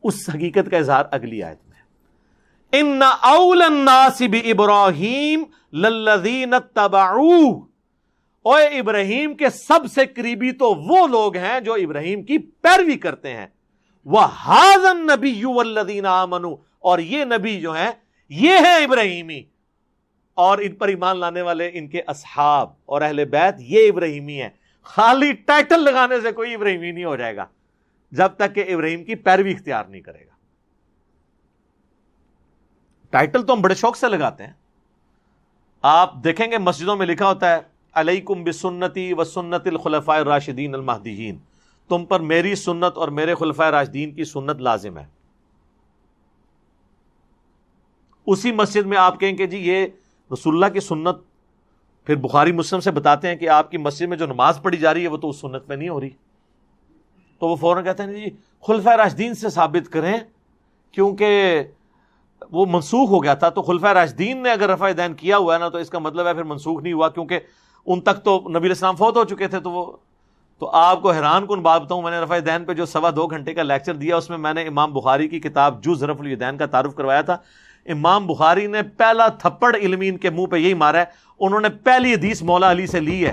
اس حقیقت کا اظہار اگلی آیت میں، ان اول الناس بابراہیم للذین اتبعوہ، اوے ابراہیم کے سب سے قریبی تو وہ لوگ ہیں جو ابراہیم کی پیروی کرتے ہیں، وَهَذَا النَّبِيُّ وَالَّذِينَ آمَنُوا، اور یہ نبی جو ہیں یہ ہیں ابراہیمی، اور ان پر ایمان لانے والے ان کے اصحاب اور اہل بیت یہ ابراہیمی ہیں۔ خالی ٹائٹل لگانے سے کوئی ابراہیمی نہیں ہو جائے گا جب تک کہ ابراہیم کی پیروی اختیار نہیں کرے گا۔ ٹائٹل تو ہم بڑے شوق سے لگاتے ہیں، آپ دیکھیں گے مسجدوں میں لکھا ہوتا ہے علیکم بسنتی وسنت الخلفاء الراشدین المہدیین، تم پر میری سنت اور میرے خلفائے راشدین کی سنت لازم ہے۔ اسی مسجد میں آپ کہیں کہ جی یہ رسول اللہ کی سنت، پھر بخاری مسلم سے بتاتے ہیں کہ آپ کی مسجد میں جو نماز پڑھی جا رہی ہے وہ تو اس سنت میں نہیں ہو رہی، تو وہ فوراً کہتے ہیں جی خلفائے راشدین سے ثابت کریں، کیونکہ وہ منسوخ ہو گیا تھا، تو خلفائے راشدین نے اگر رفع دین کیا ہوا ہے نا تو اس کا مطلب ہے پھر منسوخ نہیں ہوا، کیونکہ ان تک تو نبی علیہ السلام فوت ہو چکے تھے۔ تو آپ کو حیران کن بات بتاؤں، میں نے رفع دین پہ جو 2.25 گھنٹے کا لیکچر دیا، اس میں میں نے امام بخاری کی کتاب جز رفع الیدین کا تعارف کروایا تھا۔ امام بخاری نے پہلا تھپڑ علمی ان کے منہ پہ یہی مارا ہے، انہوں نے پہلی حدیث مولا علی سے لی ہے،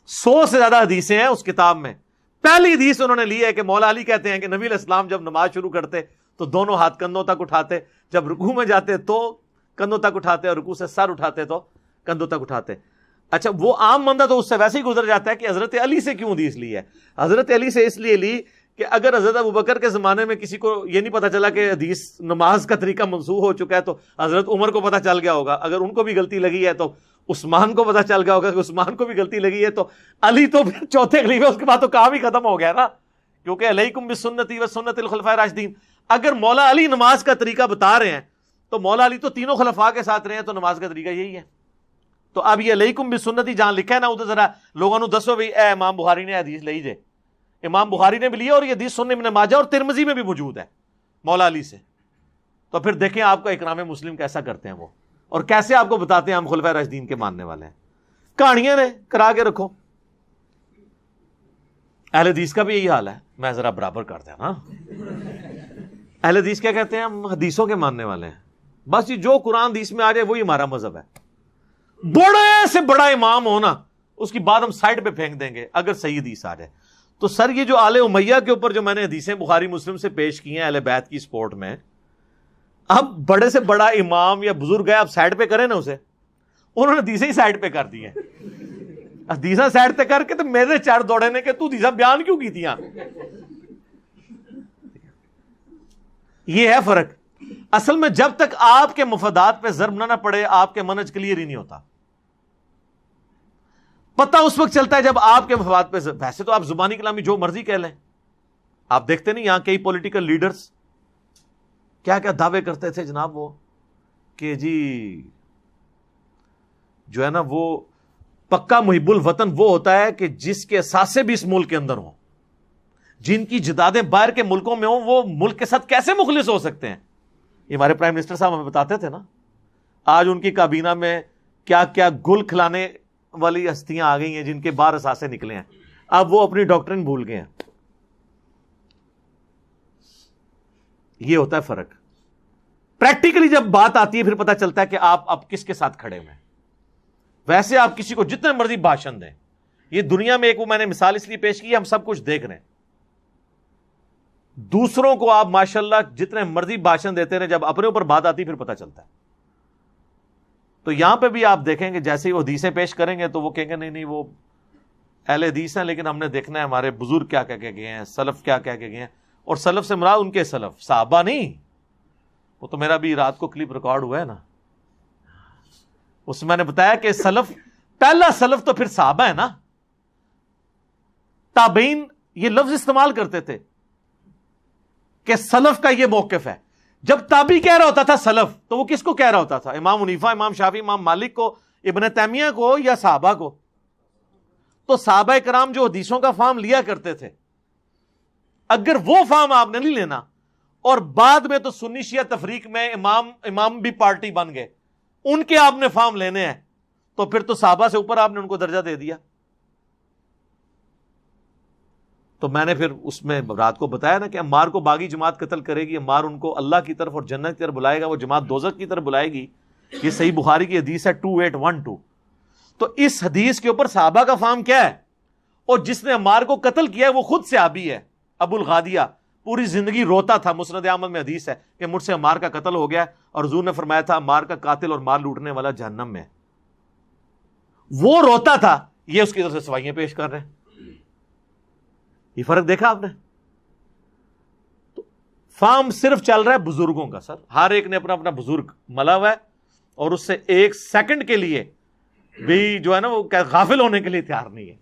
100 سے زیادہ حدیثیں ہیں اس کتاب میں، پہلی حدیث انہوں نے لی ہے کہ مولا علی کہتے ہیں کہ نبی علیہ السلام جب نماز شروع کرتے تو دونوں ہاتھ کندھوں تک اٹھاتے، جب رکوع میں جاتے تو کندھوں تک اٹھاتے، اور رکوع سے سر اٹھاتے تو کندھوں تک اٹھاتے۔ اچھا وہ عام بندہ تو اس سے ویسے ہی گزر جاتا ہے کہ حضرت علی سے کیوں حدیث لی ہے؟ حضرت علی سے اس لیے لی کہ اگر حضرت ابوبکر کے زمانے میں کسی کو یہ نہیں پتا چلا کہ حدیث نماز کا طریقہ منسوخ ہو چکا ہے تو حضرت عمر کو پتا چل گیا ہوگا، اگر ان کو بھی غلطی لگی ہے تو عثمان کو پتا چل گیا ہوگا کہ عثمان کو بھی غلطی لگی ہے، تو علی تو پھر چوتھے خلیفہ، اس کے بعد تو کام ہی ختم ہو گیا نا، کیونکہ علیکم بسنتی وسنت الخلفاء الراشدین۔ اگر مولا علی نماز کا طریقہ بتا رہے ہیں تو مولا علی تو تینوں خلفاء کے ساتھ رہے ہیں، تو نماز کا طریقہ یہی ہے۔ تو اب یہ علیکم بسنتی جہاں لکھا ہے نا ادھر ذرا لوگوں نے دسو بھی اے امام بخاری نے حدیث لئی جے، امام بخاری نے بھی لیا، اور یہ حدیث سنن ابن ماجہ اور ترمذی میں بھی موجود ہے مولا علی سے۔ تو پھر دیکھیں آپ کا اکرام مسلم کیسا کرتے ہیں وہ، اور کیسے آپ کو بتاتے ہیں ہم خلفائے راشدین کے ماننے والے ہیں۔ کہانیاں نے کرا کے رکھو، اہل حدیث کا بھی یہی حال ہے، میں ذرا برابر کر دیں نا، اہل حدیث کیا کہتے ہیں؟ ہم حدیثوں کے ماننے والے ہیں، بس یہ جو قرآن حدیث میں آ جائے وہی ہمارا مذہب ہے۔ بڑے سے بڑا امام ہونا اس کی بات ہم سائڈ پہ پھینک دیں گے اگر صحیح حدیث آ جائے۔ تو سر یہ جو آل امیہ کے اوپر جو میں نے حدیثیں بخاری مسلم سے پیش کی ہیں اہل بیت کی سپورٹ میں، اب بڑے سے بڑا امام یا بزرگ ہے، اب سائڈ پہ کریں نا اسے، انہوں نے حدیثیں ہی سائڈ پہ کر دی ہیں، حدیثیں سائڈ پہ کر کے تو میرے چار دوڑے نے کہ تو حدیثیں بیان کیوں کی تھیاں۔ یہ ہے فرق۔ اصل میں جب تک آپ کے مفادات پہ ضرب نہ پڑے آپ کے منہج کلیئر ہی نہیں ہوتا۔ پتہ اس وقت چلتا ہے جب آپ کے مفاد پہ، ویسے تو آپ زبانی کلامی جو مرضی کہہ لیں، آپ دیکھتے نہیں یہاں کئی پولیٹیکل لیڈرز کیا کیا دعوے کرتے تھے جناب، وہ کہ جی جو ہے نا وہ پکا محب الوطن وہ ہوتا ہے کہ جس کے اثاثے بھی اس ملک کے اندر ہوں، جن کی جدادیں باہر کے ملکوں میں ہوں، وہ ملک کے ساتھ کیسے مخلص ہو سکتے ہیں؟ یہ ہمارے پرائم منسٹر صاحب ہمیں بتاتے تھے نا، آج ان کی کابینہ میں کیا کیا گل کھلانے والی ہستیاں آ گئی ہیں جن کے باہر اثاثے نکلے ہیں، اب وہ اپنی ڈاکٹرن بھول گئے ہیں۔ یہ ہوتا ہے فرق۔ پریکٹیکلی جب بات آتی ہے پھر پتہ چلتا ہے کہ آپ اب کس کے ساتھ کھڑے ہوئے ہیں۔ ویسے آپ کسی کو جتنے مرضی بھاشن دیں، یہ دنیا میں ایک وہ میں نے مثال اس لیے پیش کی، ہم سب کچھ دیکھ رہے ہیں، دوسروں کو آپ ماشاءاللہ جتنے مرضی بھاشن دیتے رہے، جب اپنے اوپر بات آتی پھر پتہ چلتا ہے۔ تو یہاں پہ بھی آپ دیکھیں گے جیسے ہی وہ حدیثیں پیش کریں گے تو وہ کہیں گے نہیں نہیں وہ اہل حدیث ہیں، لیکن ہم نے دیکھنا ہے ہمارے بزرگ کیا کہہ کے گئے ہیں، سلف کیا کہہ کے گئے ہیں، اور سلف سے مراد ان کے سلف صحابہ نہیں۔ وہ تو میرا بھی رات کو کلپ ریکارڈ ہوا ہے نا، اس میں میں نے بتایا کہ سلف، پہلا سلف تو پھر صحابہ ہے نا۔ تابعین یہ لفظ استعمال کرتے تھے کہ سلف کا یہ موقف ہے۔ جب تابعی کہہ رہا ہوتا تھا سلف تو وہ کس کو کہہ رہا ہوتا تھا؟ امام حنیفہ، امام شافعی، امام مالک کو، ابن تیمیہ کو، یا صحابہ کو؟ تو صحابہ کرام جو حدیثوں کا فہم لیا کرتے تھے، اگر وہ فہم آپ نے نہیں لینا، اور بعد میں تو سنی شیعہ تفریق میں امام بھی پارٹی بن گئے، ان کے آپ نے فہم لینے ہیں، تو پھر تو صحابہ سے اوپر آپ نے ان کو درجہ دے دیا۔ تو میں نے پھر اس میں رات کو بتایا نا کہ عمار کو باغی جماعت قتل کرے گی، عمار ان کو اللہ کی طرف اور جنت کی طرف بلائے گا، وہ جماعت دوزخ کی طرف بلائے گی. یہ صحیح بخاری کی حدیث ہے 2812. تو اس حدیث کے اوپر صحابہ کا فہم کیا ہے؟ اور جس نے عمار کو قتل کیا ہے وہ خود صحابی ہے، ابو الغادیہ. پوری زندگی روتا تھا، مسند احمد میں حدیث ہے کہ مجھ سے عمار کا قتل ہو گیا، اور حضور نے فرمایا تھا عمار کا قاتل اور مال لوٹنے والا جہنم میں. وہ روتا تھا، یہ اس کی طرف سے سوائیاں پیش کر رہے ہیں. یہ فرق دیکھا آپ نے؟ تو فارم صرف چل رہا ہے بزرگوں کا. سر ہر ایک نے اپنا اپنا بزرگ ملا ہوا ہے، اور اس سے ایک سیکنڈ کے لیے بھی جو ہے نا وہ غافل ہونے کے لیے تیار نہیں ہے.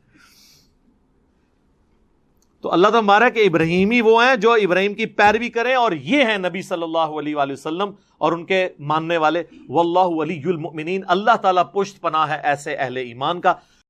تو اللہ تعالیٰ ہمارا کہ ابراہیمی وہ ہیں جو ابراہیم کی پیروی کریں، اور یہ ہیں نبی صلی اللہ علیہ وآلہ وسلم اور ان کے ماننے والے. واللہ ولی المؤمنین، اللہ تعالیٰ پشت پناہ ہے ایسے اہل ایمان کا